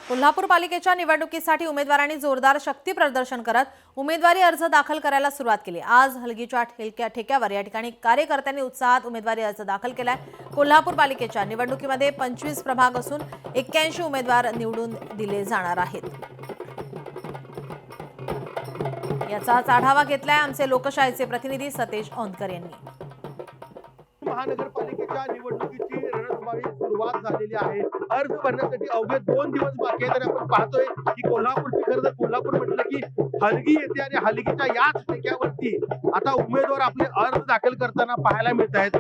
कोल्हापूर पालिकेच्या निवडणुकीसाठी उमेदवारांनी जोरदार शक्ती प्रदर्शन करत उमेदवारी अर्ज दाखल करायला सुरुवात केली। आज हलगीच्या ठेक्यावर या ठिकाणी कार्यकर्त्यांनी उत्साहात उमेदवारी अर्ज दाखल केलाय। कोल्हापूर पालिकेच्या निवडणुकीमध्ये 25 प्रभाग असून 81 उमेदवार निवडून दिले जाणार आहेत। याचाच आढावा घेतलाय आमचे लोकशाहीचे प्रतिनिधी सतेज औंधकर यांनी। महानगरपालिकेच्या निवडणुकीची रणधुमाळी सुरुवात झालेली आहे। अर्ज भरण्यासाठी अवघे 2 दिवस बाकी आहेत। आपण पाहतोय की कोल्हापूरची खरं तर कोल्हापूर म्हटलं की हलगी येते आणि हलगीच्या याच ठेक्यावरती आता उमेदवार आपले अर्ज दाखल करताना पाहायला मिळत आहेत।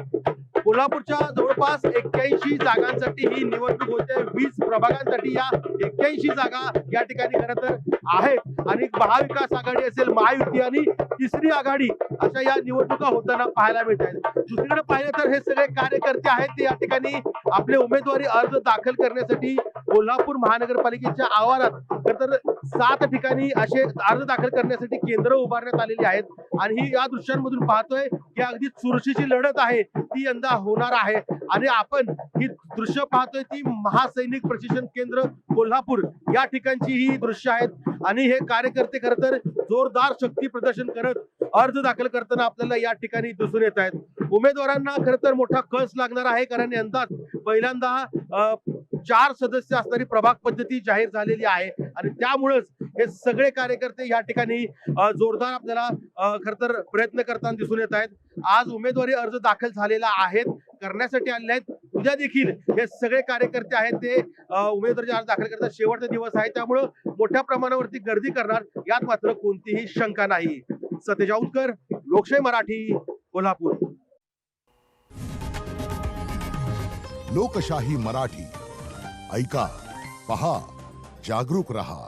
कोल्हापूरच्या जवळपास 81 जागांसाठी ही निवडणूक होते। 20 प्रभागांसाठी या 81 जागा या ठिकाणी खरं तर आहेत आणि महाविकास आघाडी असेल, महायुती आणि तिसरी आघाडी अशा या निवडणुका होताना पाहायला मिळत आहेत। दुसरीकडे पाहिलं तर हे सगळे कार्यकर्ते आहेत ते या ठिकाणी आपले उमेदवारी अर्ज दाखल करण्यासाठी कोल्हापूर महानगरपालिकेच्या आवारात खरं तर 7 ठिकाणी असे अर्ज दाखल करण्यासाठी केंद्र उभारण्यात आलेली आहेत आणि ही या दृश्यांमधून पाहतोय की अगदी चुरशीची लढत आहे ती यंदा होणार आहे। आणि आपण ही दृश्य पाहतोय ती महासैनिक प्रशिक्षण केंद्र कोल्हापूर या ठिकाणची ही दृश्य आहेत आणि हे कार्यकर्ते खरं तर जोरदार शक्ती प्रदर्शन करत अर्ज दाखल करताना आपल्याला या ठिकाणी दिसून येत आहेत। उमेदवारांना खरं तर मोठा कस लागणार आहे कारण यंदा पहिल्यांदा 4 सदस्य असणारी प्रभाग पद्धती जाहीर झालेली आहे आणि त्यामुळेच हे सगळे कार्यकर्ते या ठिकाणी जोरदार आपल्याला खरं तर प्रयत्न करताना दिसून येत आहेत। आज उमेदवारी अर्ज दाखल झालेला आहेत करण्यासाठी आलेले आहेत। उद्या देखील हे सगळे कार्यकर्ते आहेत ते उमेदवारी अर्ज दाखल करण्याचा शेवटचा दिवस आहे त्यामुळे मोठ्या प्रमाणावरती गर्दी करणार यात मात्र कोणतीही शंका नाही। सतेज औंधकर, लोकशाही मराठी, कोल्हापूर। लोकशाही मराठी ऐका, पहा, जागरूक रहा।